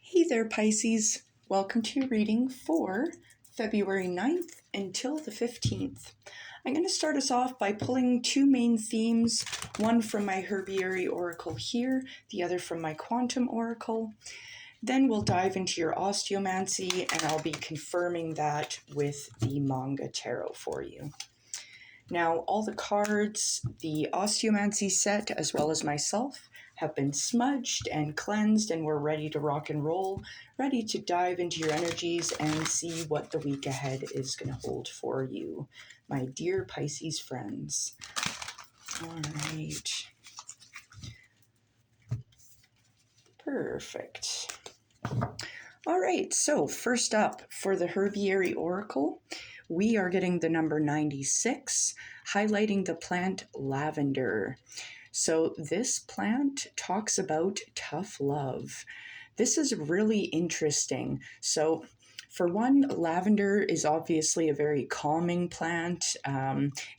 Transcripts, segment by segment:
Hey there, Pisces. Welcome to your reading for February 9th until the 15th. I'm going to start us off by pulling two main themes, one from my Herbiary Oracle here, the other from my Quantum Oracle. Then we'll dive into your Osteomancy, and I'll be confirming that with the Manga Tarot for you. Now, all the cards, the Osteomancy set, as well as myself, have been smudged and cleansed, and we're ready to rock and roll, ready to dive into your energies and see what the week ahead is going to hold for you, my dear Pisces friends. All right. Perfect. All right, so first up for the Herbiary Oracle, we are getting the number 96, highlighting the plant lavender. So this plant talks about tough love. This is really interesting. So for one, lavender is obviously a very calming plant.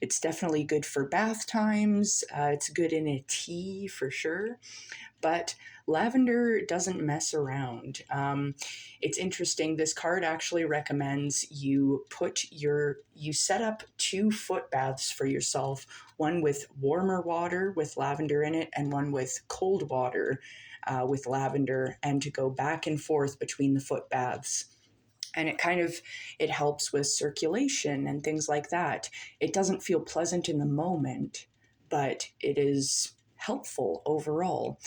It's definitely good for bath times. It's good in a tea for sure. But lavender doesn't mess around. It's interesting. This card actually recommends you set up 2 foot baths for yourself, one with warmer water with lavender in it and one with cold water with lavender, and to go back and forth between the foot baths. And it helps with circulation and things like that. It doesn't feel pleasant in the moment, but it is helpful overall.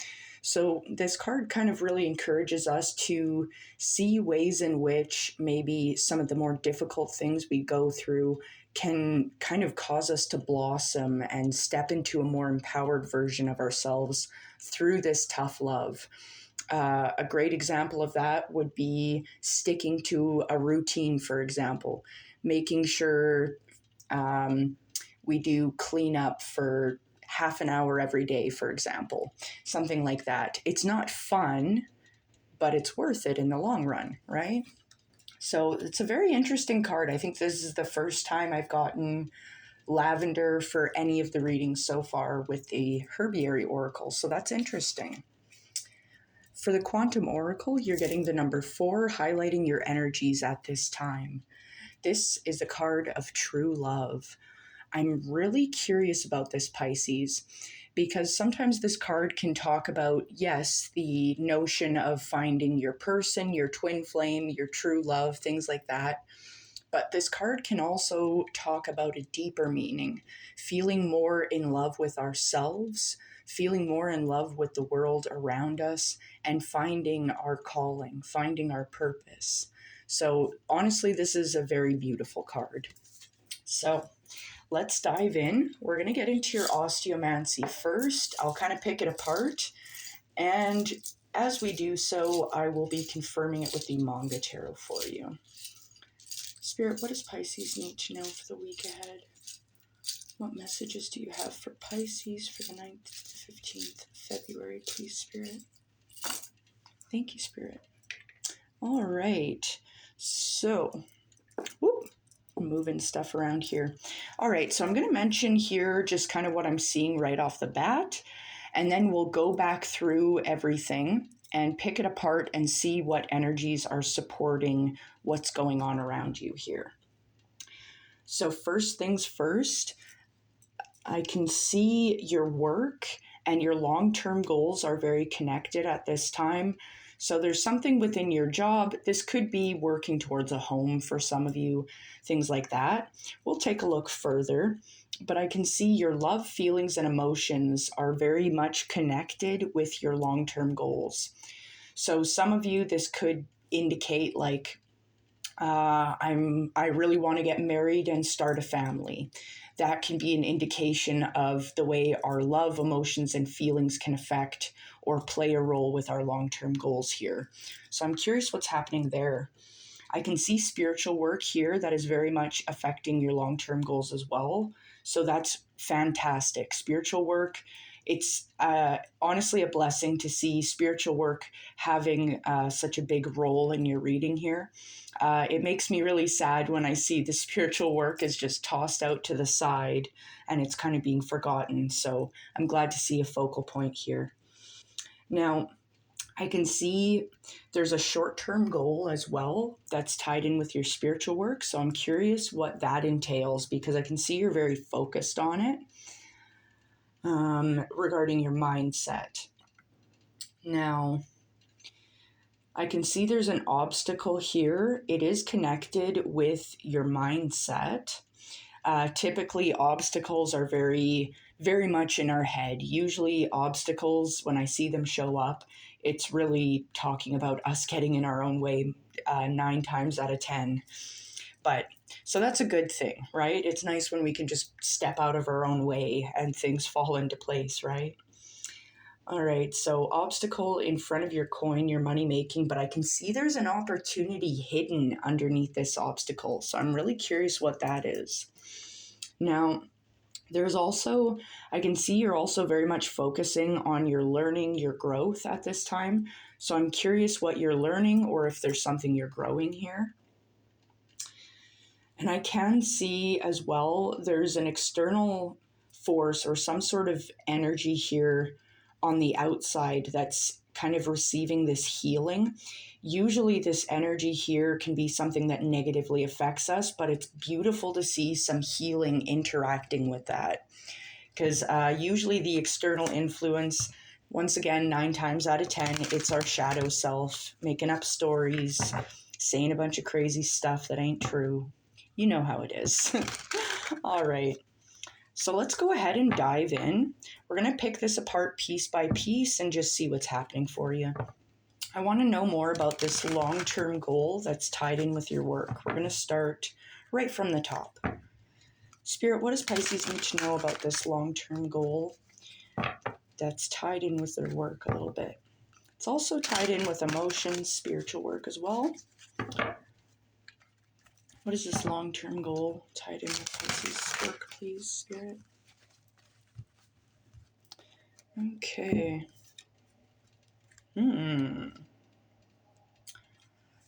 So this card kind of really encourages us to see ways in which maybe some of the more difficult things we go through can kind of cause us to blossom and step into a more empowered version of ourselves through this tough love. A great example of that would be sticking to a routine, for example, making sure we do cleanup for half an hour every day, for example, something like that. It's not fun, but it's worth it in the long run, right? So it's a very interesting card. I think this is the first time I've gotten lavender for any of the readings so far with the Herbiary Oracle, so that's interesting. For the Quantum Oracle, you're getting the number 4, highlighting your energies at this time. This is a card of true love. I'm really curious about this, Pisces, because sometimes this card can talk about, yes, the notion of finding your person, your twin flame, your true love, things like that. But this card can also talk about a deeper meaning, feeling more in love with ourselves, feeling more in love with the world around us, and finding our calling, finding our purpose. So honestly, this is a very beautiful card. So let's dive in. We're going to get into your Osteomancy first. I'll kind of pick it apart. And as we do so, I will be confirming it with the Manga Tarot for you. Spirit, what does Pisces need to know for the week ahead? What messages do you have for Pisces for the 9th to the 15th of February, please, Spirit? Thank you, Spirit. All right. So, moving stuff around here. All right, so I'm going to mention here just kind of what I'm seeing right off the bat, and then we'll go back through everything and pick it apart and see what energies are supporting what's going on around you here. So first things first, I can see your work and your long-term goals are very connected at this time. So there's something within your job. This could be working towards a home for some of you, things like that. We'll take a look further, but I can see your love, feelings, and emotions are very much connected with your long-term goals. So some of you, this could indicate like, I really want to get married and start a family. That can be an indication of the way our love, emotions, and feelings can affect or play a role with our long-term goals here. So I'm curious what's happening there. I can see spiritual work here that is very much affecting your long-term goals as well. So that's fantastic. Spiritual work, it's honestly a blessing to see spiritual work having such a big role in your reading here. It makes me really sad when I see the spiritual work is just tossed out to the side and it's kind of being forgotten. So I'm glad to see a focal point here. Now, I can see there's a short-term goal as well that's tied in with your spiritual work. So I'm curious what that entails, because I can see you're very focused on it regarding your mindset. Now, I can see there's an obstacle here. It is connected with your mindset. Typically, obstacles are very, very much in our head. Usually, obstacles, when I see them show up, it's really talking about us getting in our own way 9 times out of 10. But so that's a good thing, right? It's nice when we can just step out of our own way and things fall into place, right? All right, so obstacle in front of your coin, your money making, but I can see there's an opportunity hidden underneath this obstacle. So I'm really curious what that is. Now, there's also, I can see you're also very much focusing on your learning, your growth at this time. So I'm curious what you're learning, or if there's something you're growing here. And I can see as well, there's an external force or some sort of energy here on the outside that's kind of receiving this healing. Usually this energy here can be something that negatively affects us, but it's beautiful to see some healing interacting with that. Because usually the external influence, once again, 9 times out of 10, it's our shadow self making up stories, saying a bunch of crazy stuff that ain't true. You know how it is. All right. So let's go ahead and dive in. We're going to pick this apart piece by piece and just see what's happening for you. I want to know more about this long-term goal that's tied in with your work. We're going to start right from the top. Spirit, what does Pisces need to know about this long-term goal that's tied in with their work a little bit? It's also tied in with emotions, spiritual work as well. What is this long-term goal tied in with Pisces work, please, Spirit? Okay.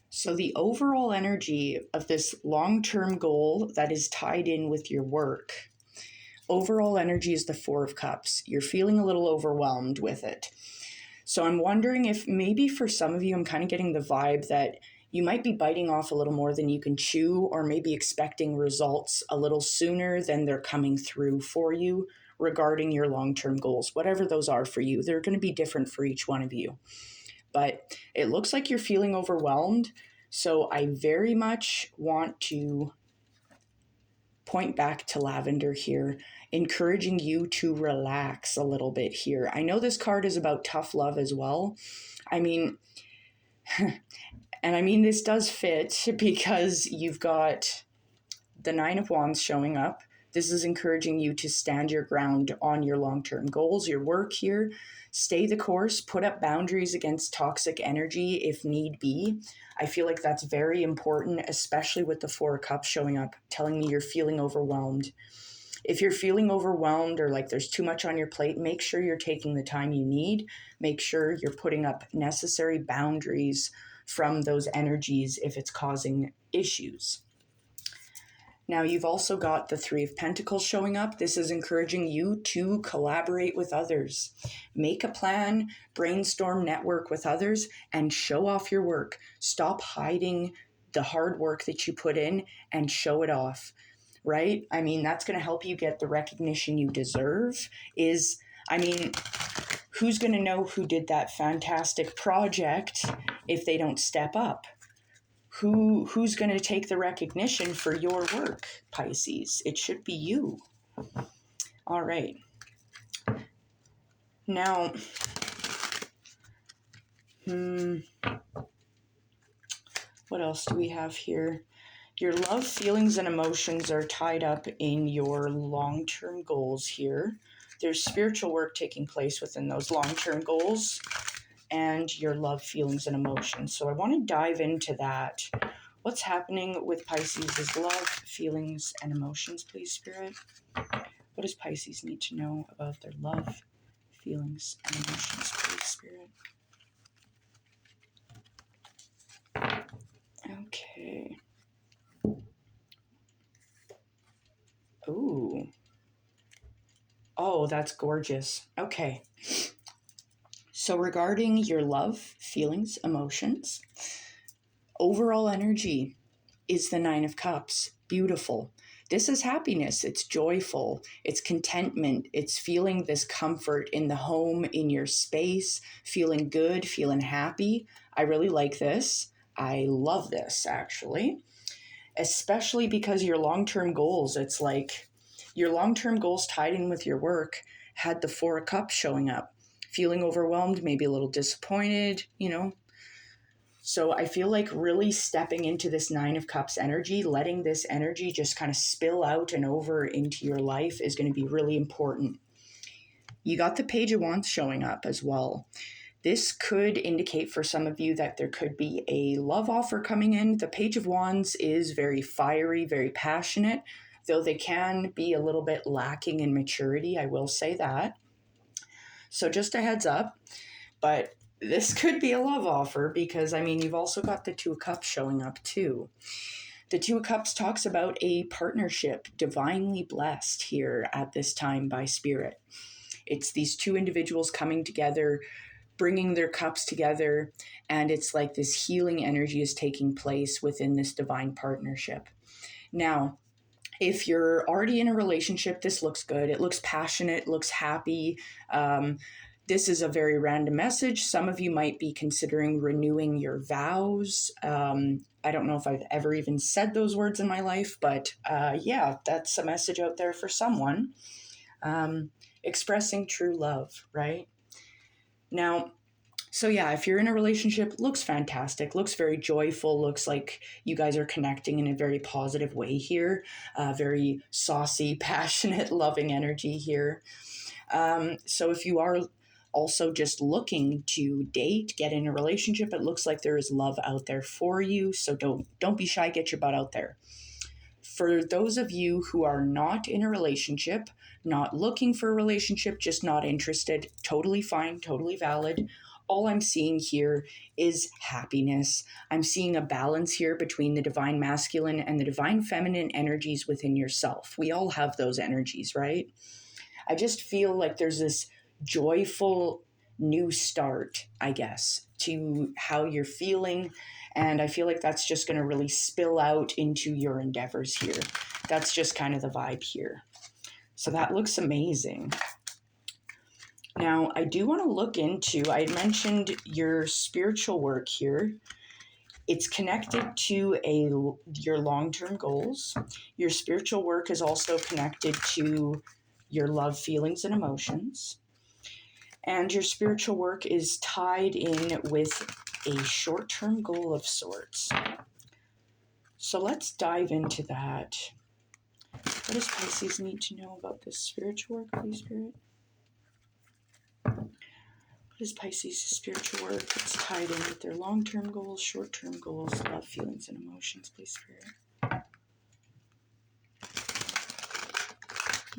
So the overall energy of this long-term goal that is tied in with your work, overall energy is the 4 of Cups. You're feeling a little overwhelmed with it. So I'm wondering if maybe for some of you, I'm kind of getting the vibe that you might be biting off a little more than you can chew, or maybe expecting results a little sooner than they're coming through for you regarding your long-term goals. Whatever those are for you, they're going to be different for each one of you. But it looks like you're feeling overwhelmed. So I very much want to point back to Lavender here, encouraging you to relax a little bit here. I know this card is about tough love as well. I mean, and I mean, this does fit because you've got the 9 of Wands showing up. This is encouraging you to stand your ground on your long-term goals, your work here. Stay the course, put up boundaries against toxic energy if need be. I feel like that's very important, especially with the 4 of Cups showing up, telling me you're feeling overwhelmed. If you're feeling overwhelmed or like there's too much on your plate, make sure you're taking the time you need. Make sure you're putting up necessary boundaries from those energies if it's causing issues. Now, you've also got the 3 of Pentacles showing up. This is encouraging you to collaborate with others. Make a plan, brainstorm, network with others, and show off your work. Stop hiding the hard work that you put in and show it off, right? I mean, that's going to help you get the recognition you deserve. Who's going to know who did that fantastic project if they don't step up? Who's going to take the recognition for your work, Pisces? It should be you. All right. Now, what else do we have here? Your love, feelings, and emotions are tied up in your long-term goals here. There's spiritual work taking place within those long-term goals and your love, feelings, and emotions. So I want to dive into that. What's happening with Pisces' love, feelings, and emotions, please, Spirit? What does Pisces need to know about their love, feelings, and emotions, please, Spirit? Okay. Ooh. Oh, that's gorgeous. Okay. So regarding your love, feelings, emotions, overall energy is the Nine of Cups. Beautiful. This is happiness. It's joyful. It's contentment. It's feeling this comfort in the home, in your space, feeling good, feeling happy. I really like this. I love this, actually, especially because your long-term goals, it's like your long-term goals tied in with your work had the Four of Cups showing up, feeling overwhelmed, maybe a little disappointed, So I feel like really stepping into this Nine of Cups energy, letting this energy just kind of spill out and over into your life is going to be really important. You got the Page of Wands showing up as well. This could indicate for some of you that there could be a love offer coming in. The Page of Wands is very fiery, very passionate, though they can be a little bit lacking in maturity. I will say that. So just a heads up. But this could be a love offer because, you've also got the Two of Cups showing up too. The Two of Cups talks about a partnership divinely blessed here at this time by Spirit. It's these two individuals coming together, bringing their cups together, and it's like this healing energy is taking place within this divine partnership. Now, if you're already in a relationship, this looks good. It looks passionate, looks happy. This is a very random message. Some of you might be considering renewing your vows. I don't know if I've ever even said those words in my life, but yeah, that's a message out there for someone. Expressing true love, right? Now, so yeah, if you're in a relationship, looks fantastic, looks very joyful, looks like you guys are connecting in a very positive way here, very saucy, passionate, loving energy here. So if you are also just looking to date, get in a relationship, it looks like there is love out there for you. So don't be shy, get your butt out there. For those of you who are not in a relationship, not looking for a relationship, just not interested, totally fine, totally valid. All I'm seeing here is happiness. I'm seeing a balance here between the divine masculine and the divine feminine energies within yourself. We all have those energies, right? I just feel like there's this joyful new start, I guess, to how you're feeling. And I feel like that's just going to really spill out into your endeavors here. That's just kind of the vibe here. So that looks amazing. Now, I do want to look into, I mentioned your spiritual work here. It's connected to your long-term goals. Your spiritual work is also connected to your love, feelings, and emotions. And your spiritual work is tied in with a short-term goal of sorts. So let's dive into that. What does Pisces need to know about this spiritual work, please, Spirit? What is Pisces' spiritual work? It's tied in with their long-term goals, short-term goals, love, feelings, and emotions, please, Spirit.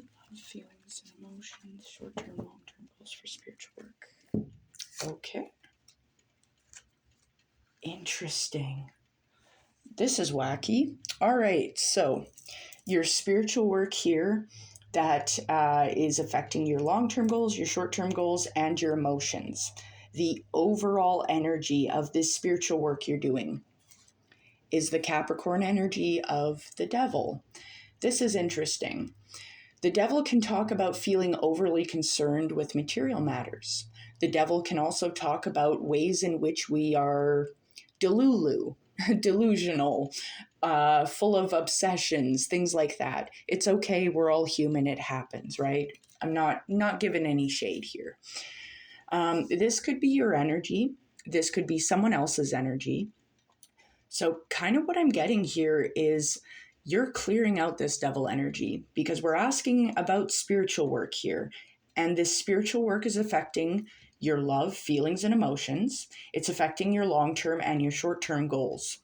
Love, feelings, and emotions, short-term, long-term goals for spiritual work. Okay. Interesting. This is wacky. All right, so your spiritual work here that is affecting your long-term goals, your short-term goals, and your emotions. The overall energy of this spiritual work you're doing is the Capricorn energy of the devil. This is interesting. The devil can talk about feeling overly concerned with material matters. The devil can also talk about ways in which we are delusional, full of obsessions, things like that. It's okay. We're all human. It happens, right? I'm not giving any shade here. This could be your energy. This could be someone else's energy. So kind of what I'm getting here is you're clearing out this devil energy because we're asking about spiritual work here. And this spiritual work is affecting your love, feelings, and emotions. It's affecting your long-term and your short-term goals.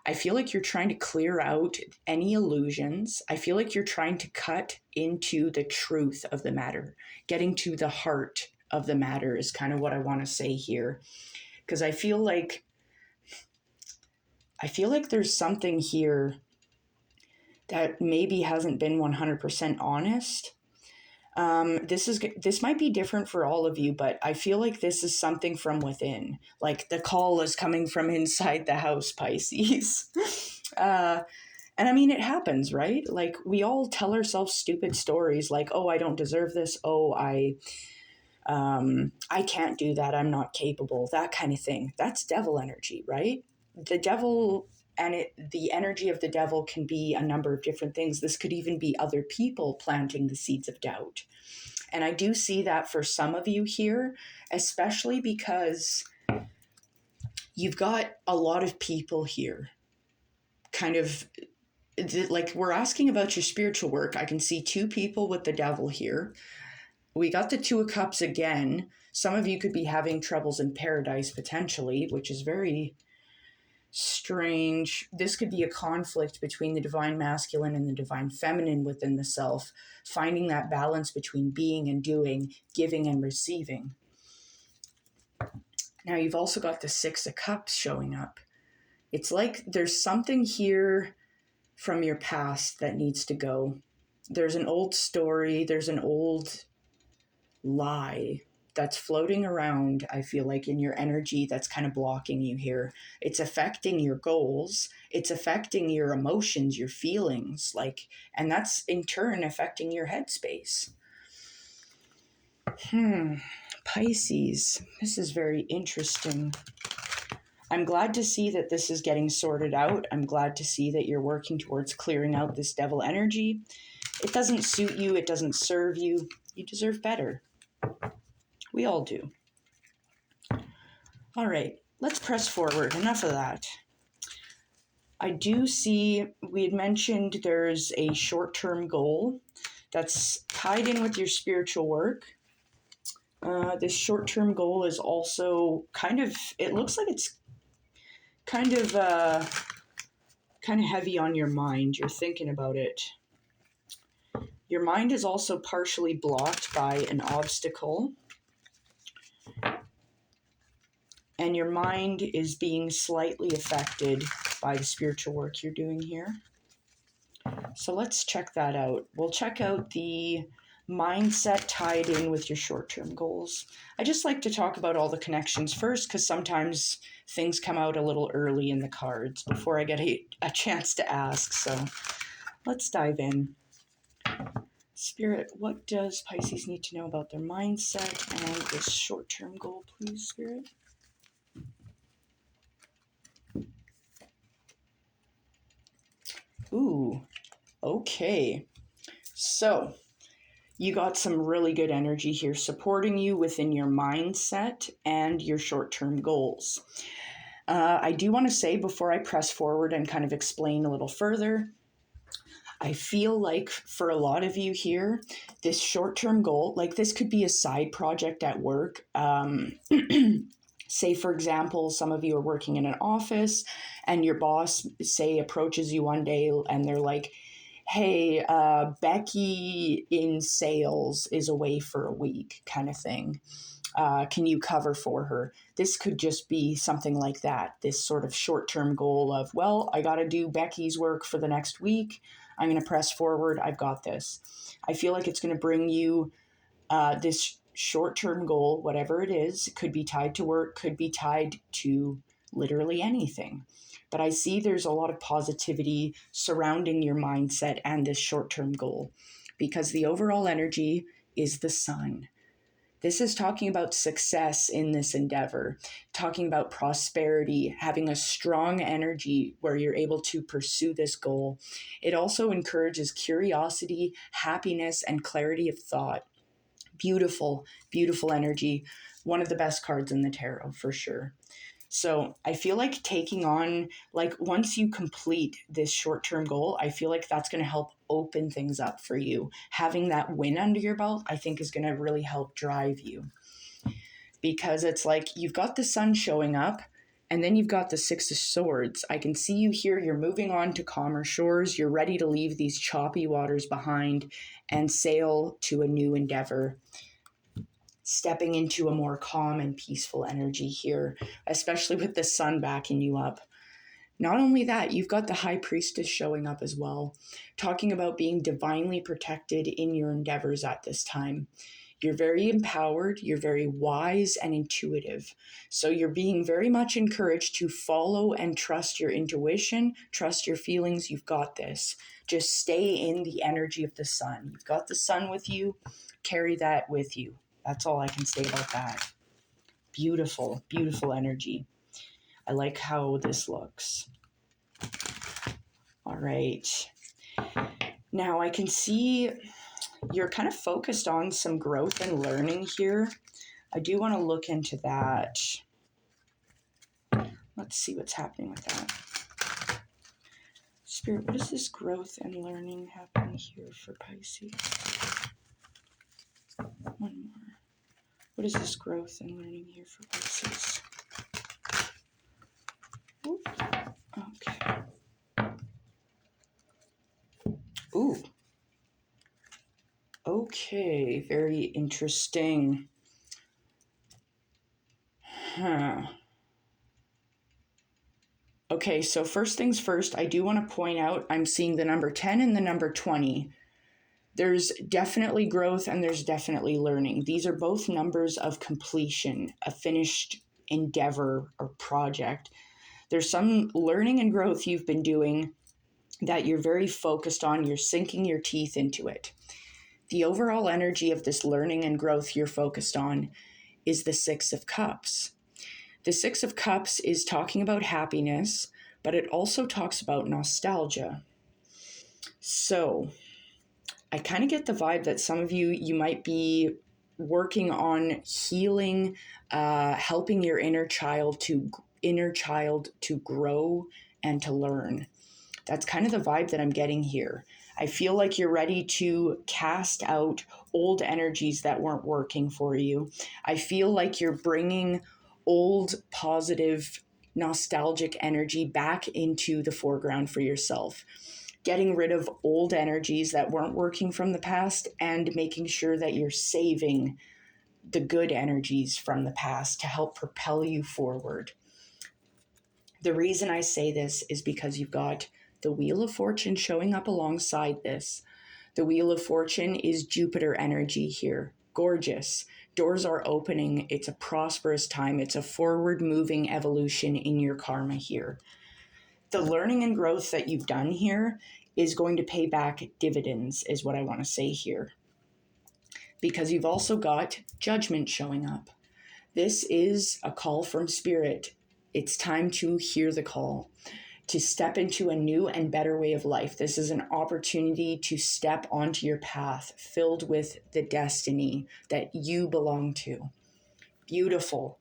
I feel like you're trying to clear out any illusions. I feel like you're trying to cut into the truth of the matter. Getting to the heart of the matter is kind of what I want to say here. Because I feel like there's something here that maybe hasn't been 100% honest. This might be different for all of you, but I feel like this is something from within. Like the call is coming from inside the house, Pisces. And I mean, it happens, right? Like we all tell ourselves stupid stories, like, "Oh, I don't deserve this. Oh, I can't do that. I'm not capable." That kind of thing. That's devil energy, right? The devil the energy of the devil can be a number of different things. This could even be other people planting the seeds of doubt. And I do see that for some of you here, especially because you've got a lot of people here kind of like we're asking about your spiritual work. I can see two people with the devil here. We got the Two of Cups again. Some of you could be having troubles in paradise potentially, which is very strange. This could be a conflict between the divine masculine and the divine feminine within the self, finding that balance between being and doing, giving and receiving. Now you've also got the Six of Cups showing up. It's like there's something here from your past that needs to go. There's an old story, there's an old lie that's floating around, I feel like, in your energy that's kind of blocking you here. It's affecting your goals, it's affecting your emotions, your feelings, like, and that's in turn affecting your headspace. Pisces, this is very interesting. I'm glad to see that this is getting sorted out. I'm glad to see that you're working towards clearing out this devil energy. It doesn't suit you, it doesn't serve you. You deserve better. We all do. All right, let's press forward. Enough of that. I do see, we had mentioned there's a short-term goal that's tied in with your spiritual work. This short-term goal is also kind of, it looks like it's kind of heavy on your mind. You're thinking about it. Your mind is also partially blocked by an obstacle. And your mind is being slightly affected by the spiritual work you're doing here. So let's check that out. We'll check out the mindset tied in with your short-term goals. I just like to talk about all the connections first because sometimes things come out a little early in the cards before I get a chance to ask. So let's dive in. Spirit, what does Pisces need to know about their mindset and this short-term goal, please, Spirit? Ooh, okay. So you got some really good energy here supporting you within your mindset and your short-term goals. I do want to say before I press forward and kind of explain a little further, I feel like for a lot of you here, this short-term goal, like this could be a side project at work. Say, for example, some of you are working in an office and your boss, say, approaches you one day and they're like, "Hey, Becky in sales is away for a week," kind of thing. Can you cover for her? This could just be something like that. This sort of short-term goal of, well, I got to do Becky's work for the next week. I'm going to press forward. I've got this. I feel like it's going to bring you this short-term goal, whatever it is. It could be tied to work, could be tied to literally anything. But I see there's a lot of positivity surrounding your mindset and this short-term goal because the overall energy is the sun. This is talking about success in this endeavor, talking about prosperity, having a strong energy where you're able to pursue this goal. It also encourages curiosity, happiness, and clarity of thought. Beautiful, beautiful energy. One of the best cards in the tarot, for sure. So I feel like taking on, like once you complete this short-term goal, I feel like that's going to help open things up for you. Having that win under your belt, I think is going to really help drive you. Because it's like you've got the sun showing up and then you've got the Six of Swords. I can see you here. You're moving on to calmer shores. You're ready to leave these choppy waters behind and sail to a new endeavor. Stepping into a more calm and peaceful energy here, especially with the sun backing you up. Not only that, you've got the High Priestess showing up as well, talking about being divinely protected in your endeavors at this time. You're very empowered, you're very wise and intuitive. So you're being very much encouraged to follow and trust your intuition, trust your feelings. You've got this. Just stay in the energy of the sun. You've got the sun with you, carry that with you. That's all I can say about that. Beautiful, beautiful energy. I like how this looks. All right. Now I can see you're kind of focused on some growth and learning here. I do want to look into that. Let's see what's happening with that. Spirit, what is this growth and learning happening here for Pisces? One more. What is this growth and learning here for Pisces? Ooh. Okay. Ooh. Okay, very interesting. Huh. Okay, so first things first, I do want to point out I'm seeing the number 10 and the number 20. There's definitely growth and there's definitely learning. These are both numbers of completion, a finished endeavor or project. There's some learning and growth you've been doing that you're very focused on. You're sinking your teeth into it. The overall energy of this learning and growth you're focused on is the Six of Cups. The Six of Cups is talking about happiness, but it also talks about nostalgia. So I kind of get the vibe that some of you might be working on healing, helping your inner child to grow and to learn. That's kind of the vibe that I'm getting here. I feel like you're ready to cast out old energies that weren't working for you. I feel like you're bringing old, positive, nostalgic energy back into the foreground for yourself. Getting rid of old energies that weren't working from the past and making sure that you're saving the good energies from the past to help propel you forward. The reason I say this is because you've got the Wheel of Fortune showing up alongside this. The Wheel of Fortune is Jupiter energy here. Gorgeous. Doors are opening. It's a prosperous time. It's a forward-moving evolution in your karma here. The learning and growth that you've done here is going to pay back dividends, is what I want to say here. Because you've also got Judgment showing up. This is a call from Spirit. It's time to hear the call, to step into a new and better way of life. This is an opportunity to step onto your path filled with the destiny that you belong to. Beautiful,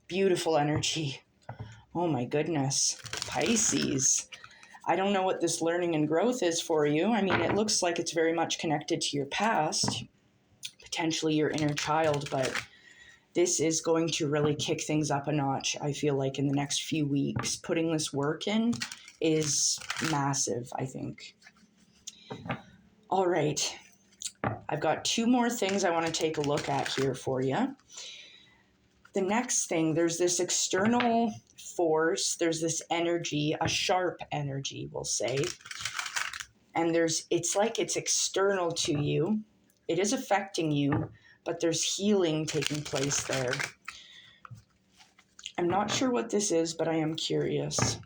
beautiful energy. Oh my goodness. Pisces. I don't know what this learning and growth is for you. I mean, it looks like it's very much connected to your past, potentially your inner child, but this is going to really kick things up a notch, I feel like, in the next few weeks. Putting this work in is massive, I think. All right. I've got two more things I want to take a look at here for you. The next thing, there's this external force, there's this energy, a sharp energy, we'll say. And it's like it's external to you. It is affecting you, but there's healing taking place there. I'm not sure what this is, but I am curious.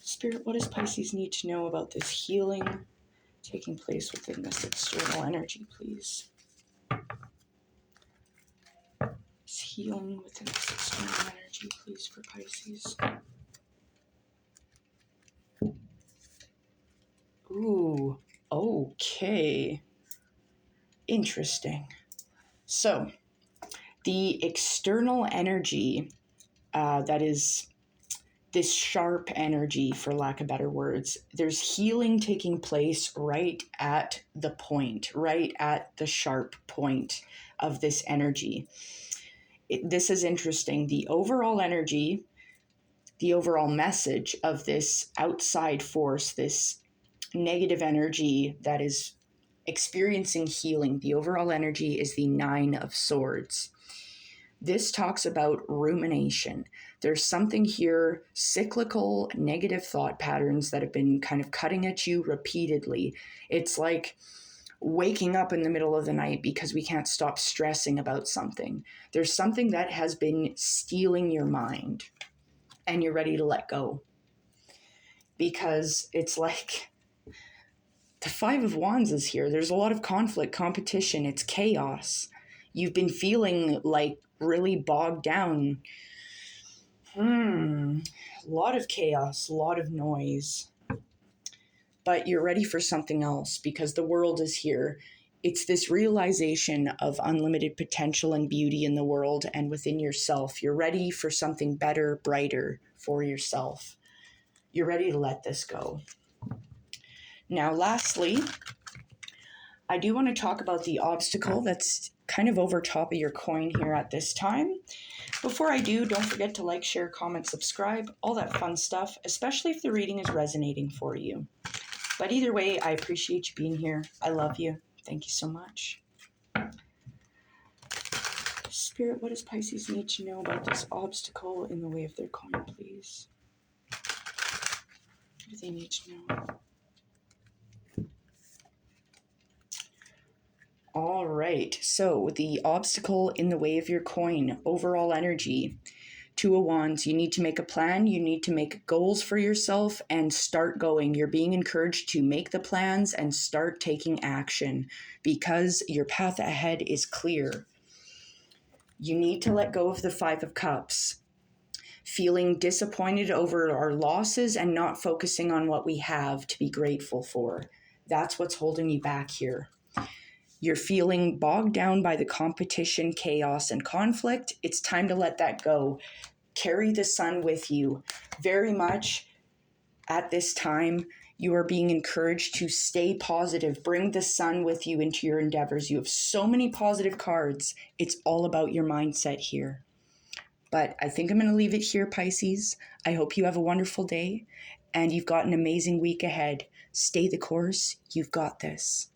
Spirit, what does Pisces need to know about this healing taking place within this external energy, please? This healing within this external energy, please, for Pisces. Ooh, okay. Interesting. So, the external energy that is this sharp energy, for lack of better words, there's healing taking place right at the point, right at the sharp point of this energy. This is interesting. The overall energy, the overall message of this outside force, this negative energy that is experiencing healing, the overall energy is the Nine of Swords. This talks about rumination. There's something here, cyclical negative thought patterns that have been kind of cutting at you repeatedly. It's like waking up in the middle of the night because we can't stop stressing about something. There's something that has been stealing your mind, and you're ready to let go. Because it's like the Five of Wands is here. There's a lot of conflict, competition, it's chaos. You've been feeling like really bogged down. A lot of chaos, a lot of noise. But you're ready for something else because the world is here. It's this realization of unlimited potential and beauty in the world and within yourself. You're ready for something better, brighter for yourself. You're ready to let this go. Now, lastly, I do want to talk about the obstacle that's kind of over top of your coin here at this time. Before I do, don't forget to like, share, comment, subscribe, all that fun stuff, especially if the reading is resonating for you. But either way, I appreciate you being here. I love you. Thank you so much. Spirit, what does Pisces need to know about this obstacle in the way of their coin, please? What do they need to know? All right, so the obstacle in the way of your coin, overall energy. Two of Wands, you need to make a plan, you need to make goals for yourself and start going. You're being encouraged to make the plans and start taking action because your path ahead is clear. You need to let go of the Five of Cups. Feeling disappointed over our losses and not focusing on what we have to be grateful for. That's what's holding you back here. You're feeling bogged down by the competition, chaos, and conflict. It's time to let that go. Carry the sun with you. Very much at this time, you are being encouraged to stay positive. Bring the sun with you into your endeavors. You have so many positive cards. It's all about your mindset here. But I think I'm going to leave it here, Pisces. I hope you have a wonderful day and you've got an amazing week ahead. Stay the course. You've got this.